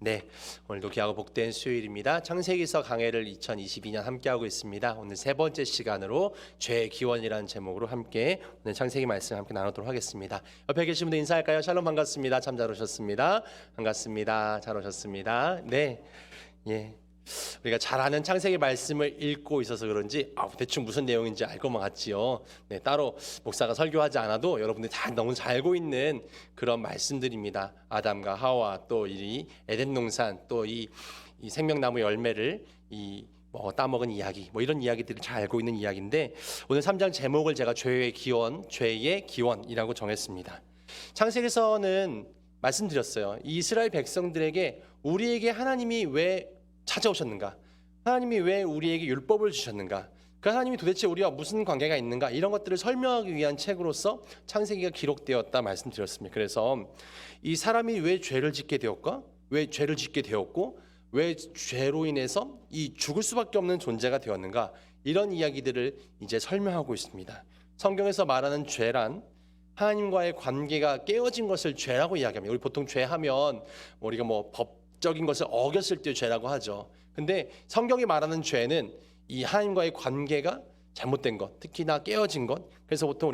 네, 오늘도 귀하고 복된 수요일입니다. 창세기서 강해를 2022년 함께하고 있습니다. 오늘 세 번째 시간으로 죄의 기원이라는 제목으로 함께 오늘 창세기 말씀 함께 나누도록 하겠습니다. 옆에 계신 분들 인사할까요? 샬롬 반갑습니다. 참 잘 오셨습니다. 반갑습니다. 잘 오셨습니다. 네, 예. 우리가 잘 아는 창세기 말씀을 읽고 있어서 그런지 대충 무슨 내용인지 알 것만 같지요. 네, 따로 목사가 설교하지 않아도 여러분들이 다 너무 잘 알고 있는 그런 말씀들입니다. 아담과 하와, 또 이 에덴 동산, 또 이 생명나무 열매를 따먹은 이야기, 이런 이야기들을 잘 알고 있는 이야기인데, 오늘 3장 제목을 제가 죄의 기원이라고 정했습니다. 창세기서는 말씀드렸어요. 이 이스라엘 백성들에게 우리에게 하나님이 왜 찾아오셨는가? 하나님이 왜 우리에게 율법을 주셨는가? 그 하나님이 도대체 우리와 무슨 관계가 있는가? 이런 것들을 설명하기 위한 책으로서 창세기가 기록되었다 말씀드렸습니다. 그래서 이 사람이 왜 죄를 짓게 되었고, 왜 죄로 인해서 이 죽을 수밖에 없는 존재가 되었는가? 이런 이야기들을 이제 설명하고 있습니다. 성경에서 말하는 죄란 하나님과의 관계가 깨어진 것을 죄라고 이야기합니다. 우리 보통 죄하면 우리가 법적인 것을 어겼을 때 죄라고 하죠. 근데 성경이 말하는 죄는 이 하나님과의 관계가 잘못된 것, 특히나 깨어진 것. 그래서 보통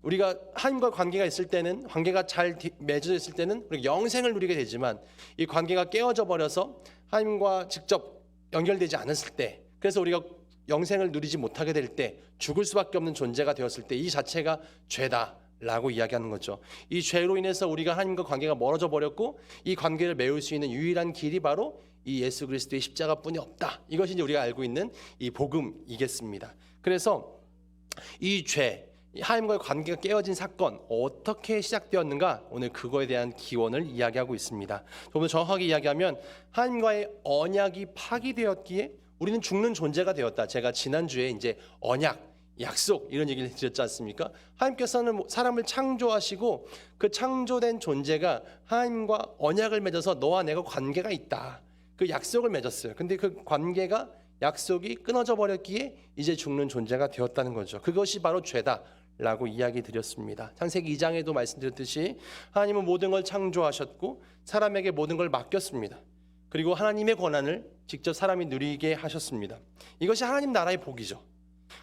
우리가 하나님과 관계가 있을 때는, 관계가 잘 맺어져 있을 때는 우리가 영생을 누리게 되지만, 이 관계가 깨어져 버려서 하나님과 직접 연결되지 않았을 때, 그래서 우리가 영생을 누리지 못하게 될 때, 죽을 수밖에 없는 존재가 되었을 때, 이 자체가 죄다 라고 이야기하는 거죠. 이 죄로 인해서 우리가 하나님과 관계가 멀어져 버렸고, 이 관계를 메울 수 있는 유일한 길이 바로 이 예수 그리스도의 십자가뿐이 없다. 이것이 이제 우리가 알고 있는 이 복음이겠습니다. 그래서 이 죄, 하나님과의 관계가 깨어진 사건, 어떻게 시작되었는가, 오늘 그거에 대한 기원을 이야기하고 있습니다. 좀 더 정확하게 이야기하면 하나님과의 언약이 파기되었기에 우리는 죽는 존재가 되었다. 제가 지난주에 이제 언약, 약속 이런 얘기를 드렸지 않습니까? 하나님께서는 사람을 창조하시고 그 창조된 존재가 하나님과 언약을 맺어서 너와 내가 관계가 있다. 그 약속을 맺었어요. 근데 그 관계가, 약속이 끊어져 버렸기에 이제 죽는 존재가 되었다는 거죠. 그것이 바로 죄다라고 이야기 드렸습니다. 창세기 2장에도 말씀드렸듯이 하나님은 모든 걸 창조하셨고 사람에게 모든 걸 맡겼습니다. 그리고 하나님의 권한을 직접 사람이 누리게 하셨습니다. 이것이 하나님 나라의 복이죠.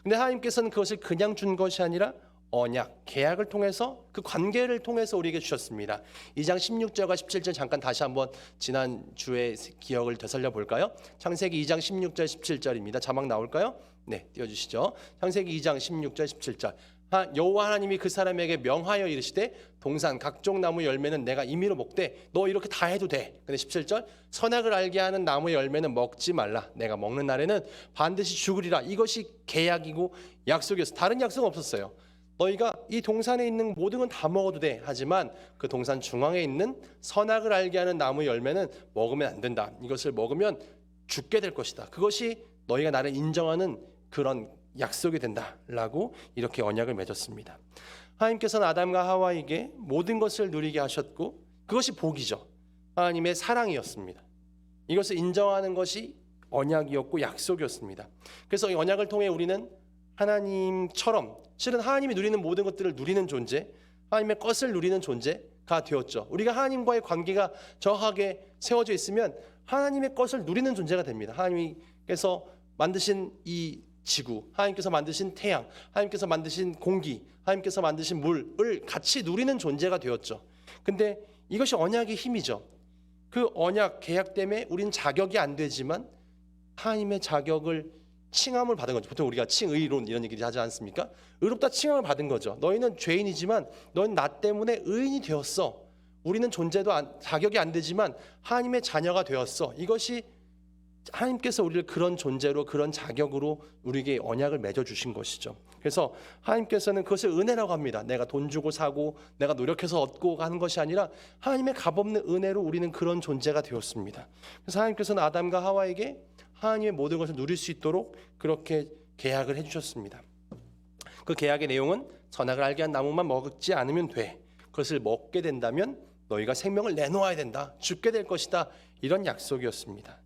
근데 하나님께서는 그것을 그냥 준 것이 아니라 언약, 계약을 통해서, 그 관계를 통해서 우리에게 주셨습니다. 2장 16절과 17절 잠깐 다시 한번 지난주의 기억을 되살려 볼까요? 창세기 2장 16절 17절입니다. 자막 나올까요? 네, 띄워주시죠. 창세기 2장 16절 17절. 여호와 하나님이 그 사람에게 명하여 이르시되 동산 각종 나무 열매는 내가 임의로 먹되 너 이렇게 다 해도 돼. 근데 17절, 선악을 알게 하는 나무 열매는 먹지 말라. 내가 먹는 날에는 반드시 죽으리라. 이것이 계약이고 약속이었어. 다른 약속은 없었어요. 너희가 이 동산에 있는 모든 건 다 먹어도 돼. 하지만 그 동산 중앙에 있는 선악을 알게 하는 나무 열매는 먹으면 안 된다. 이것을 먹으면 죽게 될 것이다. 그것이 너희가 나를 인정하는 그런 약속이 된다라고 이렇게 언약을 맺었습니다. 하나님께서는 아담과 하와에게 모든 것을 누리게 하셨고 그것이 복이죠. 하나님의 사랑이었습니다. 이것을 인정하는 것이 언약이었고 약속이었습니다. 그래서 이 언약을 통해 우리는 하나님처럼, 실은 하나님이 누리는 모든 것들을 누리는 존재, 하나님의 것을 누리는 존재가 되었죠. 우리가 하나님과의 관계가 정확하게 세워져 있으면 하나님의 것을 누리는 존재가 됩니다. 하나님께서 만드신 이 지구, 하나님께서 만드신 태양, 하나님께서 만드신 공기, 하나님께서 만드신 물을 같이 누리는 존재가 되었죠. 근데 이것이 언약의 힘이죠. 그 언약, 계약 때문에 우린 자격이 안 되지만 하나님의 자격을, 칭함을 받은 거죠. 보통 우리가 칭의론 이런 얘기를 하지 않습니까? 의롭다 칭함을 받은 거죠. 너희는 죄인이지만 너희는 나 때문에 의인이 되었어. 우리는 자격이 안 되지만 하나님의 자녀가 되었어. 이것이 하나님께서 우리를 그런 존재로, 그런 자격으로 우리에게 언약을 맺어주신 것이죠. 그래서 하나님께서는 그것을 은혜라고 합니다. 내가 돈 주고 사고 내가 노력해서 얻고 하는 것이 아니라 하나님의 값없는 은혜로 우리는 그런 존재가 되었습니다. 그래서 하나님께서는 아담과 하와에게 하나님의 모든 것을 누릴 수 있도록 그렇게 계약을 해주셨습니다. 그 계약의 내용은 선악을 알게 한 나무만 먹지 않으면 돼. 그것을 먹게 된다면 너희가 생명을 내놓아야 된다. 죽게 될 것이다. 이런 약속이었습니다.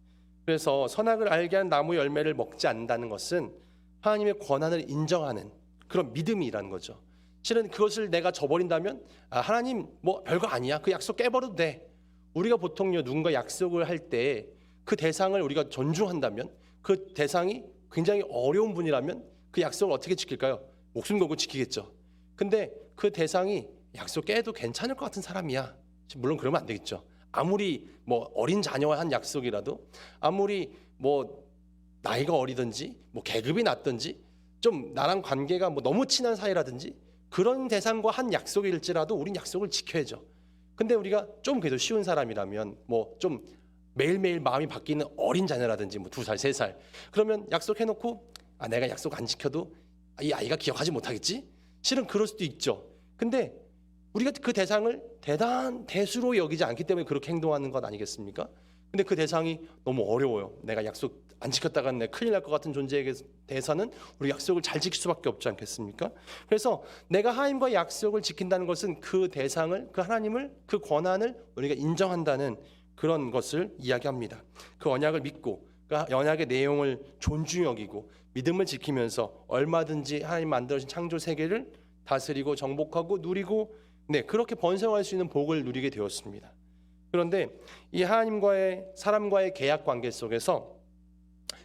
그래서 선악을 알게 하는 나무 열매를 먹지 않는다는 것은 하나님의 권한을 인정하는 그런 믿음이라는 거죠. 실은 그것을 내가 저버린다면 하나님 별거 아니야. 그 약속 깨버려도 돼. 우리가 보통요 누군가 약속을 할 때 그 대상을 우리가 존중한다면 그 대상이 굉장히 어려운 분이라면 그 약속을 어떻게 지킬까요? 목숨 걸고 지키겠죠. 근데 그 대상이 약속 깨도 괜찮을 것 같은 사람이야. 물론 그러면 안 되겠죠. 아무리 뭐 어린 자녀와 한 약속이라도 아무리 뭐 나이가 어리든지 뭐 계급이 낮든지 좀 나랑 관계가 뭐 너무 친한 사이라든지 그런 대상과 한 약속일지라도 우린 약속을 지켜야죠. 근데 우리가 좀 그래도 쉬운 사람이라면 뭐 좀 매일매일 마음이 바뀌는 어린 자녀라든지 뭐 2살, 3살 그러면 약속해놓고 내가 약속 안 지켜도 이 아이가 기억하지 못하겠지? 실은 그럴 수도 있죠. 근데 우리가 그 대상을 대수로 여기지 않기 때문에 그렇게 행동하는 것 아니겠습니까? 근데 그 대상이 너무 어려워요. 내가 약속 안 지켰다가는 내가 큰일 날 것 같은 존재에게 대해서는 우리 약속을 잘 지킬 수밖에 없지 않겠습니까? 그래서 내가 하나님과 약속을 지킨다는 것은 그 대상을, 그 하나님을, 그 권한을 우리가 인정한다는 그런 것을 이야기합니다. 그 언약을 믿고 그 언약의 내용을 존중히 여기고 믿음을 지키면서 얼마든지 하나님 만들어진 창조 세계를 다스리고 정복하고 누리고 그렇게 번성할 수 있는 복을 누리게 되었습니다. 그런데 이 하나님과의 사람과의 계약 관계 속에서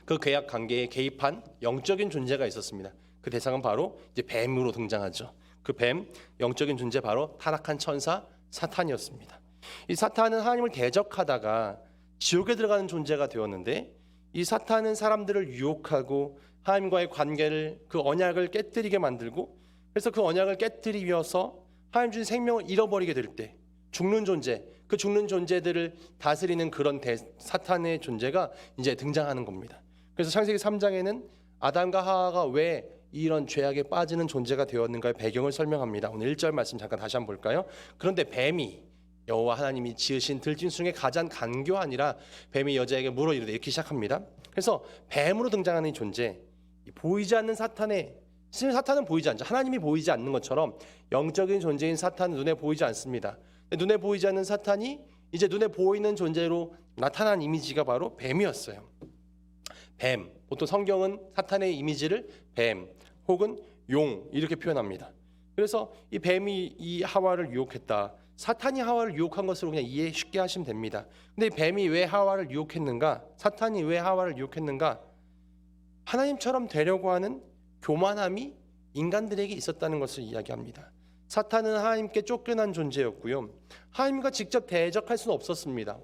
그 계약 관계에 개입한 영적인 존재가 있었습니다. 그 대상은 바로 이제 뱀으로 등장하죠. 그 뱀, 영적인 존재 바로 타락한 천사 사탄이었습니다. 이 사탄은 하나님을 대적하다가 지옥에 들어가는 존재가 되었는데 이 사탄은 사람들을 유혹하고 하나님과의 관계를 그 언약을 깨뜨리게 만들고 그래서 그 언약을 깨뜨리면서 하나님 주신 생명을 잃어버리게 될 때 죽는 존재, 그 죽는 존재들을 다스리는 그런 사탄의 존재가 이제 등장하는 겁니다. 그래서 창세기 3장에는 아담과 하와가 왜 이런 죄악에 빠지는 존재가 되었는가의 배경을 설명합니다. 오늘 1절 말씀 잠깐 다시 한번 볼까요? 그런데 뱀이 여호와 하나님이 지으신 들짐승 중에 가장 간교하니라 뱀이 여자에게 물어 이르되 이렇게 시작합니다. 그래서 뱀으로 등장하는 이 존재, 보이지 않는 사탄의 사실 사탄은 보이지 않죠. 하나님이 보이지 않는 것처럼 영적인 존재인 사탄은 눈에 보이지 않습니다. 눈에 보이지 않는 사탄이 이제 눈에 보이는 존재로 나타난 이미지가 바로 뱀이었어요. 뱀, 보통 성경은 사탄의 이미지를 뱀 혹은 용 이렇게 표현합니다. 그래서 이 뱀이 이 하와를 유혹했다. 사탄이 하와를 유혹한 것으로 그냥 이해 쉽게 하시면 됩니다. 근데 이 뱀이 왜 하와를 유혹했는가? 사탄이 왜 하와를 유혹했는가? 하나님처럼 되려고 하는 교만함이 인간들에게 있었다는 것을 이야기합니다. 사탄은 하나님께 쫓겨난 존재였고요. 하나님과 직접 대적할 수는 없었습니다.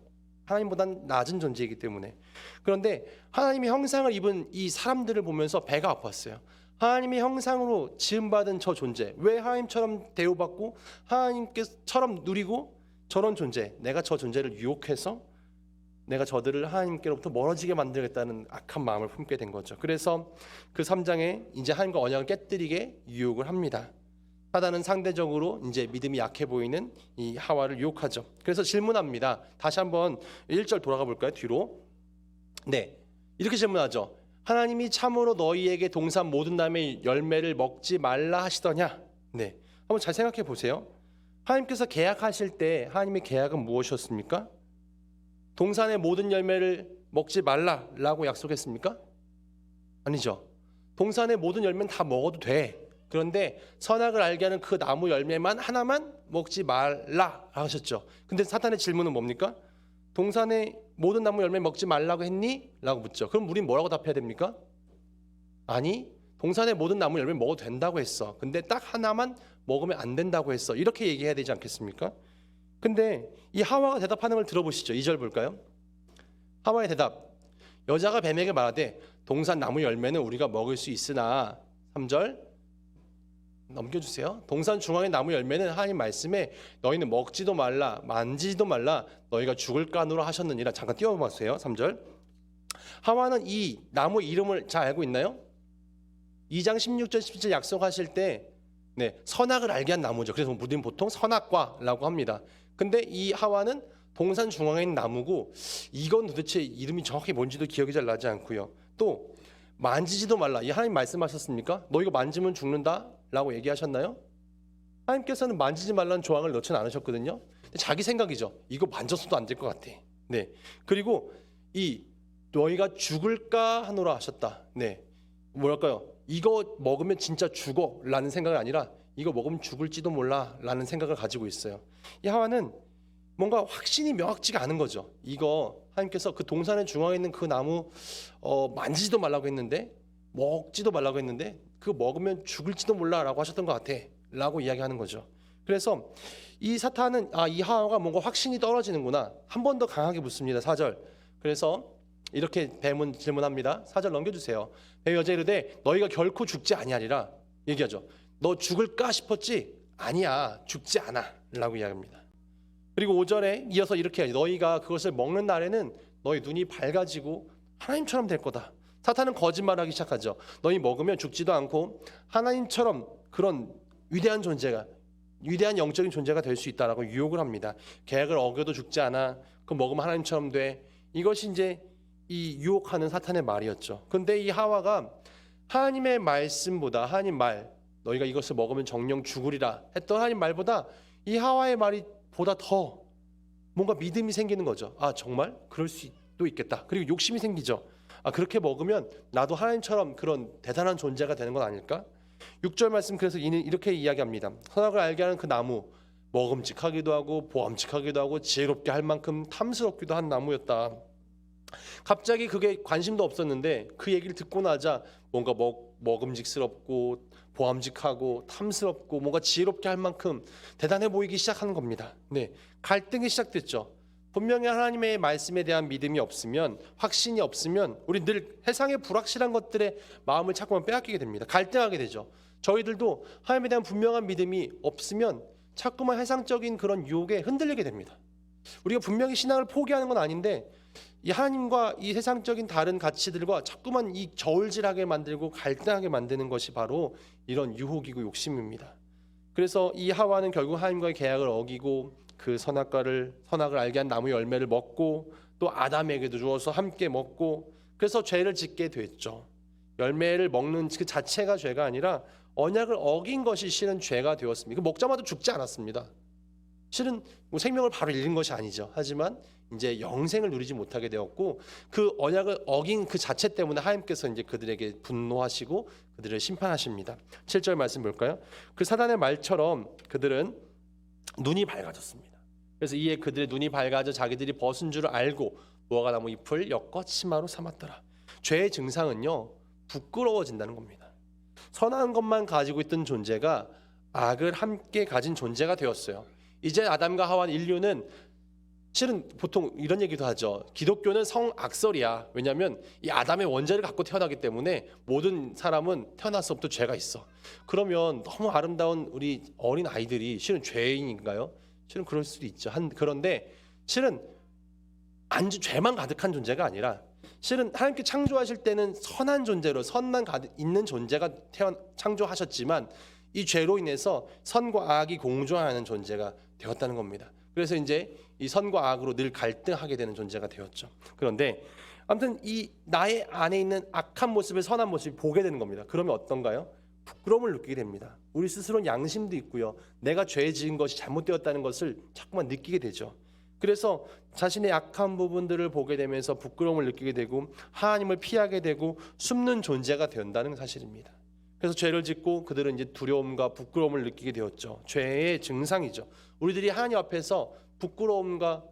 하나님보다는 낮은 존재이기 때문에. 그런데 하나님의 형상을 입은 이 사람들을 보면서 배가 아팠어요. 하나님의 형상으로 지음받은 저 존재, 왜 하나님처럼 대우받고 하나님께처럼 누리고 저런 존재, 내가 저 존재를 유혹해서 내가 저들을 하나님께로부터 멀어지게 만들겠다는 악한 마음을 품게 된 거죠. 그래서 그 3장에 이제 하나님과 언약을 깨뜨리게 유혹을 합니다. 사단은 상대적으로 이제 믿음이 약해 보이는 이 하와를 유혹하죠. 그래서 질문합니다. 다시 한번 1절 돌아가 볼까요? 뒤로. 이렇게 질문하죠. 하나님이 참으로 너희에게 동산 모든 나무의 열매를 먹지 말라 하시더냐? 한번 잘 생각해 보세요. 하나님께서 계약하실 때 하나님의 계약은 무엇이었습니까? 동산의 모든 열매를 먹지 말라라고 약속했습니까? 아니죠. 동산의 모든 열매는 다 먹어도 돼. 그런데 선악을 알게 하는 그 나무 열매만 하나만 먹지 말라 하셨죠. 근데 사탄의 질문은 뭡니까? 동산의 모든 나무 열매 먹지 말라고 했니? 라고 묻죠. 그럼 우린 뭐라고 답해야 됩니까? 아니, 동산의 모든 나무 열매 먹어도 된다고 했어. 근데 딱 하나만 먹으면 안 된다고 했어. 이렇게 얘기해야 되지 않겠습니까? 근데 이 하와가 대답하는 걸 들어보시죠. 2절 볼까요? 하와의 대답. 여자가 뱀에게 말하되 동산 나무 열매는 우리가 먹을 수 있으나 3절 넘겨주세요. 동산 중앙의 나무 열매는 하나님 말씀에 너희는 먹지도 말라 만지지도 말라 너희가 죽을까 하노라 하셨느니라. 잠깐 띄워보세요. 3절. 하와는 이 나무 이름을 잘 알고 있나요? 2장 16절 17절 약속하실 때 선악을 알게 한 나무죠. 그래서 우리는 보통 선악과라고 합니다. 근데 이 하와는 동산 중앙에 있는 나무고 이건 도대체 이름이 정확히 뭔지도 기억이 잘 나지 않고요. 또 만지지도 말라. 이 하나님 말씀하셨습니까? 너 이거 만지면 죽는다 라고 얘기하셨나요? 하나님께서는 만지지 말라는 조항을 넣지는 않으셨거든요. 자기 생각이죠. 이거 만졌어도 안 될 것 같아. 그리고 이 너희가 죽을까 하노라 하셨다. 뭐랄까요? 이거 먹으면 진짜 죽어 라는 생각이 아니라 이거 먹으면 죽을지도 몰라 라는 생각을 가지고 있어요. 이 하와는 뭔가 확신이 명확지가 않은 거죠. 이거 하나님께서 그 동산의 중앙에 있는 그 나무 만지지도 말라고 했는데, 먹지도 말라고 했는데 그거 먹으면 죽을지도 몰라라고 하셨던 것 같아라고 이야기하는 거죠. 그래서 이 사탄은 이 하와가 뭔가 확신이 떨어지는구나. 한 번 더 강하게 묻습니다. 4절. 그래서 이렇게 뱀은 질문합니다. 4절 넘겨주세요. 뱀이 여자에 이르되 너희가 결코 죽지 아니하리라 얘기하죠. 너 죽을까 싶었지? 아니야, 죽지 않아 라고 이야기합니다. 그리고 5절에 이어서 이렇게 해야지. 너희가 그것을 먹는 날에는 너희 눈이 밝아지고 하나님처럼 될 거다. 사탄은 거짓말하기 시작하죠. 너희 먹으면 죽지도 않고 하나님처럼 그런 위대한 존재가, 위대한 영적인 존재가 될 수 있다라고 유혹을 합니다. 계약을 어겨도 죽지 않아. 그 먹으면 하나님처럼 돼. 이것이 이제 이 유혹하는 사탄의 말이었죠. 근데 이 하와가 하나님의 말씀보다, 하나님 말, 너희가 이것을 먹으면 정령 죽으리라 했던 하나님 말보다 이 하와의 말이 보다 더 뭔가 믿음이 생기는 거죠. 정말 그럴 수도 있겠다. 그리고 욕심이 생기죠. 그렇게 먹으면 나도 하나님처럼 그런 대단한 존재가 되는 건 아닐까? 6절 말씀 그래서 이렇게 이야기합니다. 선악을 알게 하는 그 나무, 먹음직하기도 하고 보암직하기도 하고 지혜롭게 할 만큼 탐스럽기도 한 나무였다. 갑자기 그게 관심도 없었는데 그 얘기를 듣고 나자 뭔가 먹음직스럽고 보암직하고 탐스럽고 뭔가 지혜롭게 할 만큼 대단해 보이기 시작하는 겁니다. 네, 갈등이 시작됐죠. 분명히 하나님의 말씀에 대한 믿음이 없으면, 확신이 없으면 우리 늘 세상의 불확실한 것들에 마음을 자꾸만 빼앗기게 됩니다. 갈등하게 되죠. 저희들도 하나님에 대한 분명한 믿음이 없으면 자꾸만 세상적인 그런 유혹에 흔들리게 됩니다. 우리가 분명히 신앙을 포기하는 건 아닌데 이 하나님과 이 세상적인 다른 가치들과 자꾸만 이 저울질하게 만들고 갈등하게 만드는 것이 바로 이런 유혹이고 욕심입니다. 그래서 이 하와는 결국 하나님과의 계약을 어기고 그 선악을 알게 한 나무 열매를 먹고 또 아담에게도 주어서 함께 먹고 그래서 죄를 짓게 됐죠. 열매를 먹는 그 자체가 죄가 아니라 언약을 어긴 것이 실은 죄가 되었습니다. 먹자마자 죽지 않았습니다. 실은 생명을 바로 잃는 것이 아니죠. 하지만 이제 영생을 누리지 못하게 되었고 그 언약을 어긴 그 자체 때문에 하나님께서 이제 그들에게 분노하시고 그들을 심판하십니다. 7절 말씀 볼까요? 그 사단의 말처럼 그들은 눈이 밝아졌습니다. 그래서 이에 그들의 눈이 밝아져 자기들이 벗은 줄을 알고 무화과나무 잎을 엮어 치마로 삼았더라. 죄의 증상은요, 부끄러워진다는 겁니다. 선한 것만 가지고 있던 존재가 악을 함께 가진 존재가 되었어요. 이제 아담과 하와 인류는 실은 보통 이런 얘기도 하죠. 기독교는 성악설이야. 왜냐하면 이 아담의 원죄를 갖고 태어나기 때문에 모든 사람은 태어나서부터 죄가 있어. 그러면 너무 아름다운 우리 어린 아이들이 실은 죄인인가요? 실은 그럴 수도 있죠. 그런데 실은 죄만 가득한 존재가 아니라 실은 하나님께 창조하실 때는 선한 존재로 선만 있는 존재가 창조하셨지만 이 죄로 인해서 선과 악이 공존하는 존재가 되었다는 겁니다. 그래서 이제 이 선과 악으로 늘 갈등하게 되는 존재가 되었죠. 그런데 아무튼 이 나의 안에 있는 악한 모습을 선한 모습을 보게 되는 겁니다. 그러면 어떤가요? 부끄러움을 느끼게 됩니다. 우리 스스로는 양심도 있고요. 내가 죄 지은 것이 잘못되었다는 것을 자꾸만 느끼게 되죠. 그래서 자신의 약한 부분들을 보게 되면서 부끄러움을 느끼게 되고 하나님을 피하게 되고 숨는 존재가 된다는 사실입니다. 그래서 죄를 짓고 그들은 이제 두려움과 부끄러움을 느끼게 되었죠. 죄의 증상이죠. 우리들이 하나님 앞에서 부끄러움과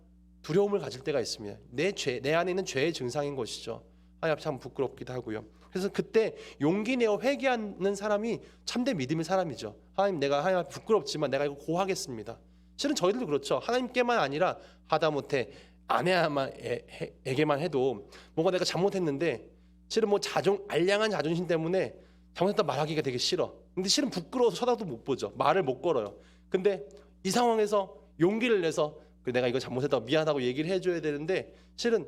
두려움을 가질 때가 있습니다. 내 안에 있는 죄의 증상인 것이죠. 하나님 앞에 참 부끄럽기도 하고요. 그래서 그때 용기 내어 회개하는 사람이 참된 믿음의 사람이죠. 하나님, 내가 하나님 앞에 부끄럽지만 내가 이거 고하겠습니다. 실은 저희들도 그렇죠. 하나님께만 아니라 하다못해 아내에게만 해도 뭔가 내가 잘못했는데 실은 알량한 자존심 때문에 잘못했다 말하기가 되게 싫어. 근데 실은 부끄러워서 쳐다도 못 보죠. 말을 못 걸어요. 근데 이 상황에서 용기를 내서 내가 이거 잘못했다고 미안하다고 얘기를 해줘야 되는데 실은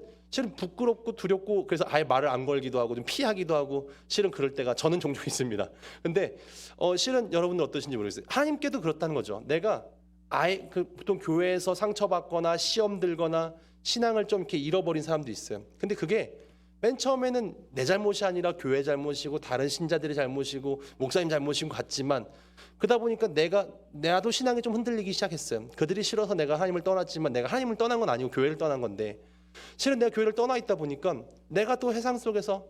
부끄럽고 두렵고 그래서 아예 말을 안 걸기도 하고 좀 피하기도 하고 실은 그럴 때가 저는 종종 있습니다. 근데 실은 여러분들 어떠신지 모르겠어요. 하나님께도 그렇다는 거죠. 내가 아예 보통 교회에서 상처받거나 시험 들거나 신앙을 좀 이렇게 잃어버린 사람도 있어요. 근데 그게 맨 처음에는 내 잘못이 아니라 교회 잘못이고 다른 신자들의 잘못이고 목사님 잘못인 것 같지만 그러다 보니까 나도 신앙이 좀 흔들리기 시작했어요. 그들이 싫어서 내가 하나님을 떠났지만 내가 하나님을 떠난 건 아니고 교회를 떠난 건데 실은 내가 교회를 떠나 있다 보니까 내가 또 세상 속에서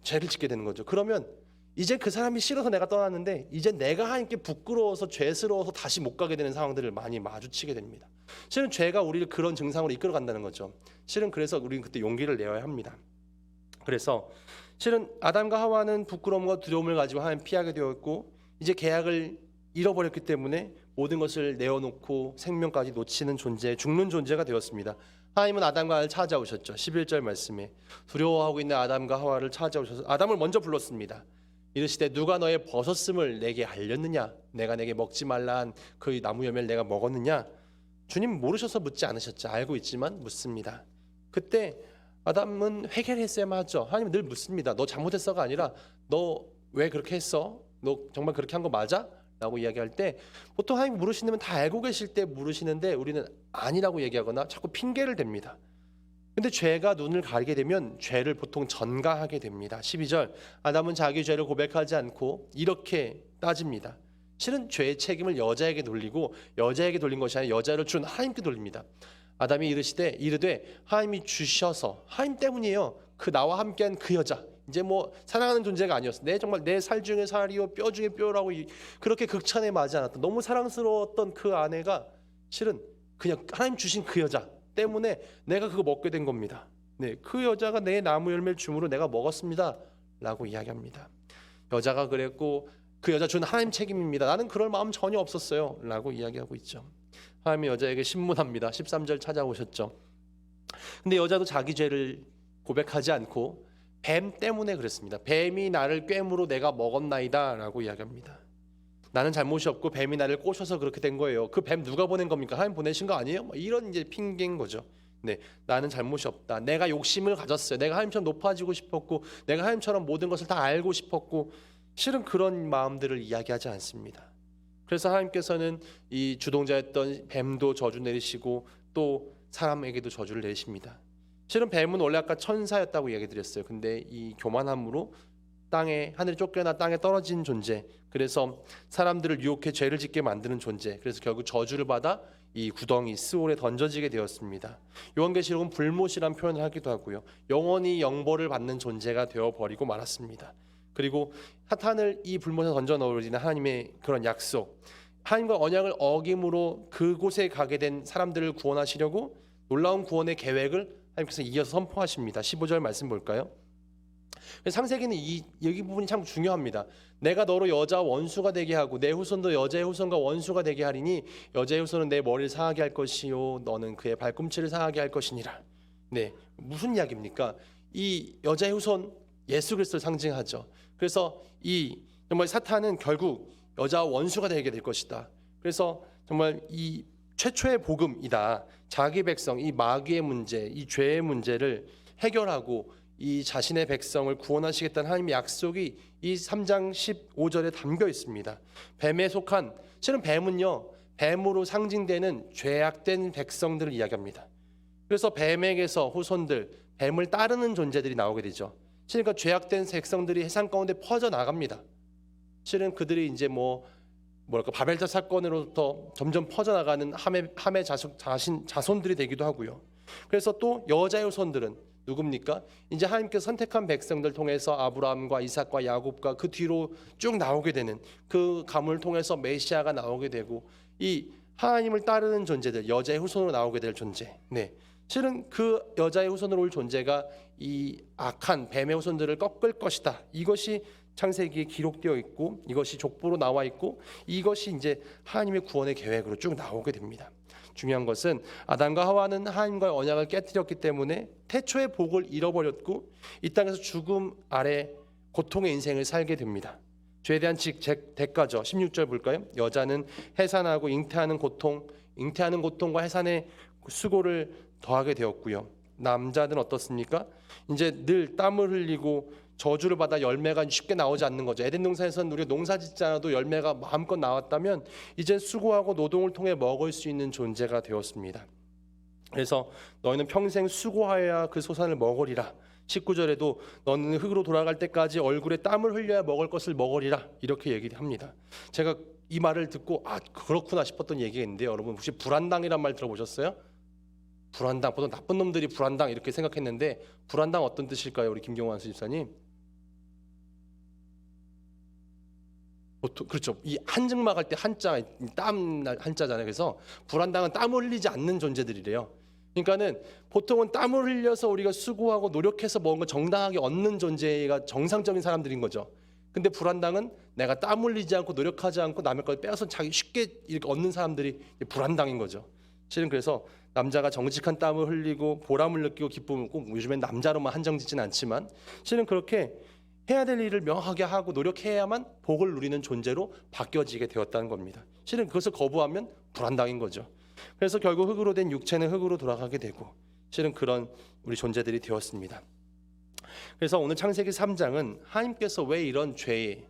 죄를 짓게 되는 거죠. 그러면 이제 그 사람이 싫어서 내가 떠났는데 이제 내가 하나님께 부끄러워서 죄스러워서 다시 못 가게 되는 상황들을 많이 마주치게 됩니다. 실은 죄가 우리를 그런 증상으로 이끌어 간다는 거죠. 실은 그래서 우리는 그때 용기를 내어야 합니다. 그래서 실은 아담과 하와는 부끄러움과 두려움을 가지고 하나님 피하게 되었고 이제 계약을 잃어버렸기 때문에 모든 것을 내어놓고 생명까지 놓치는 존재, 죽는 존재가 되었습니다. 하나님은 아담과 하와를 찾아오셨죠. 11절 말씀에 두려워하고 있는 아담과 하와를 찾아오셔서 아담을 먼저 불렀습니다. 이르시되 누가 너의 벗었음을 내게 알렸느냐? 내가 내게 먹지 말라 한 그 나무 열매를 내가 먹었느냐? 주님 모르셔서 묻지 않으셨죠. 알고 있지만 묻습니다. 그때 아담은 회개를 했어야만 하죠. 하나님 늘 묻습니다. 너 잘못했어가 아니라 너 왜 그렇게 했어? 너 정말 그렇게 한 거 맞아? 라고 이야기할 때 보통 하나님 물으시면 다 알고 계실 때 물으시는데 우리는 아니라고 얘기하거나 자꾸 핑계를 댑니다. 근데 죄가 눈을 가리게 되면 죄를 보통 전가하게 됩니다. 12절 아담은 자기 죄를 고백하지 않고 이렇게 따집니다. 실은 죄의 책임을 여자에게 돌리고 여자에게 돌린 것이 아니라 여자를 준 하나님께 돌립니다. 아담이 이르되 하나님이 주셔서 하나님 때문이에요. 그 나와 함께한 그 여자 이제 뭐 사랑하는 존재가 아니었어. 정말 내 살 중에 살이요 뼈 중에 뼈라고 그렇게 극찬에 맞지 않았던 너무 사랑스러웠던 그 아내가 실은 그냥 하나님 주신 그 여자 때문에 내가 그거 먹게 된 겁니다. 네, 그 여자가 내 나무 열매를 줌으로 내가 먹었습니다라고 이야기합니다. 여자가 그랬고 그 여자 준 하나님 책임입니다. 나는 그럴 마음 전혀 없었어요라고 이야기하고 있죠. 하나님이 여자에게 신문합니다. 13절 찾아오셨죠. 근데 여자도 자기 죄를 고백하지 않고 뱀 때문에 그랬습니다. 뱀이 나를 꿰므로 내가 먹었나이다라고 이야기합니다. 나는 잘못이 없고 뱀이 나를 꼬셔서 그렇게 된 거예요. 그 뱀 누가 보낸 겁니까? 하나님 보내신 거 아니에요? 이런 이제 핑계인 거죠. 네, 나는 잘못이 없다. 내가 욕심을 가졌어요. 내가 하나님처럼 높아지고 싶었고, 내가 하나님처럼 모든 것을 다 알고 싶었고, 실은 그런 마음들을 이야기하지 않습니다. 그래서 하나님께서는 이 주동자였던 뱀도 저주 내리시고 또 사람에게도 저주를 내리십니다. 실은 뱀은 원래 아까 천사였다고 얘기 드렸어요. 근데 이 교만함으로 땅에 하늘에 쫓겨나 땅에 떨어진 존재. 그래서 사람들을 유혹해 죄를 짓게 만드는 존재. 그래서 결국 저주를 받아 이 구덩이 스올에 던져지게 되었습니다. 요한계시록은 불못이란 표현을 하기도 하고요. 영원히 영벌을 받는 존재가 되어 버리고 말았습니다. 그리고 사탄을 이 불못에 던져 넣으리는 하나님의 그런 약속. 하나님과 언약을 어김으로 그곳에 가게 된 사람들을 구원하시려고 놀라운 구원의 계획을 하나님께서 이어서 선포하십니다. 15절 말씀 볼까요? 창세기는 여기 부분이 참 중요합니다. 내가 너로 여자 원수가 되게 하고 내 후손도 여자의 후손과 원수가 되게 하리니 여자의 후손은 내 머리를 상하게 할 것이요 너는 그의 발꿈치를 상하게 할 것이니라. 네, 무슨 이야기입니까? 이 여자의 후손 예수 그리스도를 상징하죠. 그래서 이 정말 사탄은 결국 여자와 원수가 되게 될 것이다. 그래서 정말 이 최초의 복음이다. 자기 백성 이 마귀의 문제, 이 죄의 문제를 해결하고 이 자신의 백성을 구원하시겠다는 하나님의 약속이 이 3장 15절에 담겨 있습니다. 뱀에 속한 실은 뱀은요 뱀으로 상징되는 죄악된 백성들을 이야기합니다. 그래서 뱀에게서 후손들 뱀을 따르는 존재들이 나오게 되죠. 그러니까 죄악된 백성들이 세상 가운데 퍼져 나갑니다. 실은 그들이 이제 바벨탑 사건으로부터 점점 퍼져나가는 함의 자손들이 되기도 하고요. 그래서 또 여자의 후손들은 누굽니까? 이제 하나님께서 선택한 백성들 통해서 아브라함과 이삭과 야곱과 그 뒤로 쭉 나오게 되는 그 가문을 통해서 메시아가 나오게 되고 이 하나님을 따르는 존재들 여자의 후손으로 나오게 될 존재. 네, 실은 그 여자의 후손으로 올 존재가 이 악한 뱀의 후손들을 꺾을 것이다. 이것이 창세기에 기록되어 있고 이것이 족보로 나와 있고 이것이 이제 하나님의 구원의 계획으로 쭉 나오게 됩니다. 중요한 것은 아담과 하와는 하나님과의 언약을 깨뜨렸기 때문에 태초의 복을 잃어버렸고 이 땅에서 죽음 아래 고통의 인생을 살게 됩니다. 죄에 대한 대가죠. 16절 볼까요? 여자는 해산하고 잉태하는 고통과 해산의 수고를 더하게 되었고요. 남자는 어떻습니까? 이제 늘 땀을 흘리고 저주를 받아 열매가 쉽게 나오지 않는 거죠. 에덴 동산에서는 우리가 농사 짓지 않아도 열매가 마음껏 나왔다면 이제 수고하고 노동을 통해 먹을 수 있는 존재가 되었습니다. 그래서 너희는 평생 수고하여야 그 소산을 먹으리라. 19절에도 너는 흙으로 돌아갈 때까지 얼굴에 땀을 흘려야 먹을 것을 먹으리라. 이렇게 얘기합니다. 제가 이 말을 듣고 그렇구나 싶었던 얘기가 있는데 여러분 혹시 불안당이란 말 들어보셨어요? 불안당, 보통 나쁜 놈들이 불안당 이렇게 생각했는데 불안당 어떤 뜻일까요? 우리 김경환 수집사님. 보통 그렇죠. 이 한증막 할 때 한자 땀 한자잖아요. 그래서 불안당은 땀을 흘리지 않는 존재들이래요. 그러니까는 보통은 땀을 흘려서 우리가 수고하고 노력해서 뭔가 정당하게 얻는 존재가 정상적인 사람들인 거죠. 근데 불안당은 내가 땀 흘리지 않고 노력하지 않고 남의 걸 빼앗아 자기 쉽게 이렇게 얻는 사람들이 불안당인 거죠. 실은 그래서 남자가 정직한 땀을 흘리고 보람을 느끼고 기쁨을 꼭 요즘엔 남자로만 한정짓지는 않지만 실은 그렇게 해야 될 일을 명확하게 하고 노력해야만 복을 누리는 존재로 바뀌어지게 되었다는 겁니다. 실은 그것을 거부하면 불안당인 거죠. 그래서 결국 흙으로 된 육체는 흙으로 돌아가게 되고 실은 그런 우리 존재들이 되었습니다. 그래서 오늘 창세기 3장은 하나님께서 왜 이런 죄의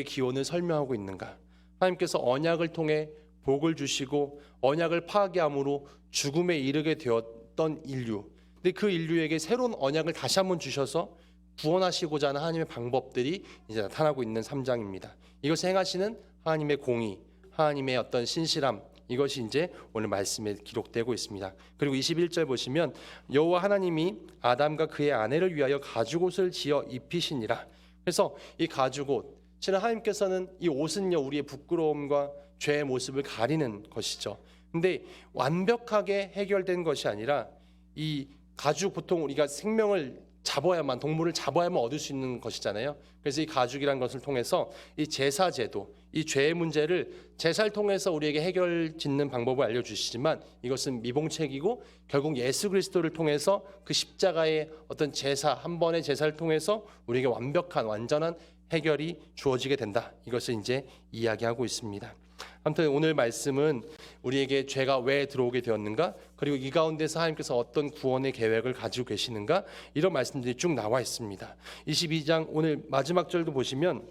기원을 설명하고 있는가? 하나님께서 언약을 통해 복을 주시고 언약을 파괴함으로 죽음에 이르게 되었던 인류. 근데 그 인류에게 새로운 언약을 다시 한번 주셔서 구원하시고자 하는 하나님의 방법들이 이제 나타나고 있는 3장입니다. 이것을 행하시는 하나님의 공의, 하나님의 어떤 신실함, 이것이 이제 오늘 말씀에 기록되고 있습니다. 그리고 21절 보시면 여호와 하나님이 아담과 그의 아내를 위하여 가죽옷을 지어 입히시니라. 그래서 이 가죽옷, 실은 하나님께서는 이 옷은요 우리의 부끄러움과 죄의 모습을 가리는 것이죠. 근데 완벽하게 해결된 것이 아니라 이 가죽, 보통 우리가 생명을 잡아야만, 동물을 잡아야만 얻을 수 있는 것이잖아요. 그래서 이 가죽이라는 것을 통해서 이 제사 제도, 이 죄의 문제를 제사를 통해서 우리에게 해결 짓는 방법을 알려주시지만 이것은 미봉책이고 결국 예수 그리스도를 통해서 그 십자가의 어떤 제사, 한 번의 제사를 통해서 우리에게 완벽한 완전한 해결이 주어지게 된다. 이것을 이제 이야기하고 있습니다. 아무튼 오늘 말씀은 우리에게 죄가 왜 들어오게 되었는가, 그리고 이 가운데서 하나님께서 어떤 구원의 계획을 가지고 계시는가, 이런 말씀들이 쭉 나와 있습니다. 22장 오늘 마지막 절도 보시면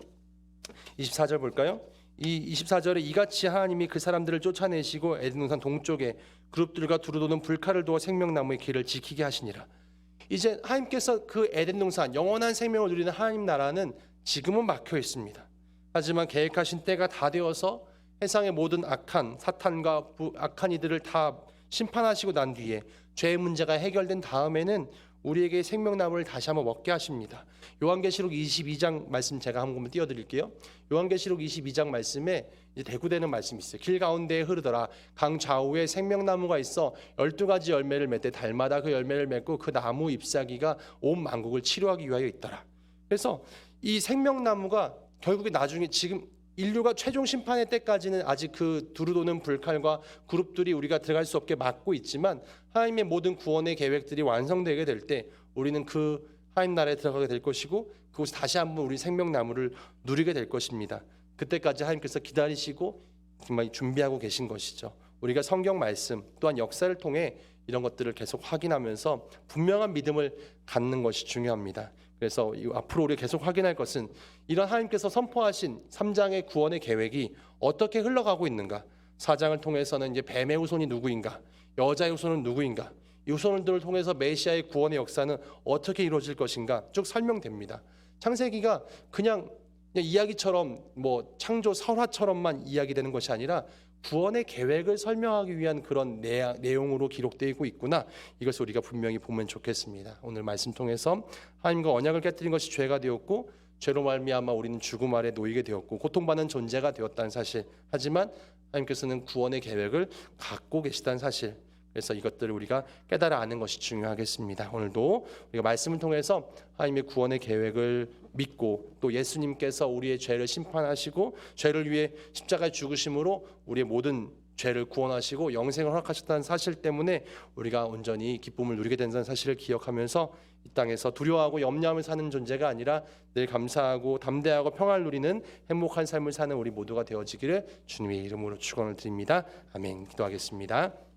24절 볼까요? 이 24절에 이같이 하나님이 그 사람들을 쫓아내시고 에덴 동산 동쪽에 그룹들과 두루도는 불칼을 두어 생명나무의 길을 지키게 하시니라. 이제 하나님께서 그 에덴 동산 영원한 생명을 누리는 하나님 나라는 지금은 막혀 있습니다. 하지만 계획하신 때가 다 되어서 세상의 모든 악한 사탄과 악한 이들을 다 심판하시고 난 뒤에 죄의 문제가 해결된 다음에는 우리에게 생명나무를 다시 한번 먹게 하십니다. 요한계시록 22장 말씀 제가 한번 띄워드릴게요. 요한계시록 22장 말씀에 이제 대구되는 말씀이 있어요. 길 가운데에 흐르더라. 강 좌우에 생명나무가 있어 12가지 열매를 맺되 달마다 그 열매를 맺고 그 나무 잎사귀가 온 만국을 치료하기 위하여 있더라. 그래서 이 생명나무가 결국에 나중에 지금 인류가 최종 심판의 때까지는 아직 그 두루도는 불칼과 그룹들이 우리가 들어갈 수 없게 막고 있지만 하나님의 모든 구원의 계획들이 완성되게 될 때 우리는 그 하나님 나라에 들어가게 될 것이고 그곳에 다시 한번 우리 생명나무를 누리게 될 것입니다. 그때까지 하나님께서 기다리시고 정말 준비하고 계신 것이죠. 우리가 성경 말씀 또한 역사를 통해 이런 것들을 계속 확인하면서 분명한 믿음을 갖는 것이 중요합니다. 그래서 앞으로 우리 계속 확인할 것은 이런 하나님께서 선포하신 3장의 구원의 계획이 어떻게 흘러가고 있는가. 4장을 통해서는 이제 뱀의 후손이 누구인가, 여자의 후손은 누구인가, 이 후손들을 통해서 메시아의 구원의 역사는 어떻게 이루어질 것인가 쭉 설명됩니다. 창세기가 그냥 이야기처럼 뭐 창조 설화처럼만 이야기되는 것이 아니라 구원의 계획을 설명하기 위한 그런 내용으로 기록되고 있구나. 이것을 우리가 분명히 보면 좋겠습니다. 오늘 말씀 통해서 하나님과 언약을 깨뜨린 것이 죄가 되었고 죄로 말미암아 우리는 죽음 아래 놓이게 되었고 고통받는 존재가 되었다는 사실. 하지만 하나님께서는 구원의 계획을 갖고 계시다는 사실. 그래서 이것들을 우리가 깨달아 아는 것이 중요하겠습니다. 오늘도 우리가 말씀을 통해서 하나님의 구원의 계획을 믿고 또 예수님께서 우리의 죄를 심판하시고 죄를 위해 십자가에 죽으심으로 우리의 모든 죄를 구원하시고 영생을 허락하셨다는 사실 때문에 우리가 온전히 기쁨을 누리게 된다는 사실을 기억하면서 이 땅에서 두려워하고 염려하며 사는 존재가 아니라 늘 감사하고 담대하고 평안을 누리는 행복한 삶을 사는 우리 모두가 되어지기를 주님의 이름으로 축원을 드립니다. 아멘. 기도하겠습니다.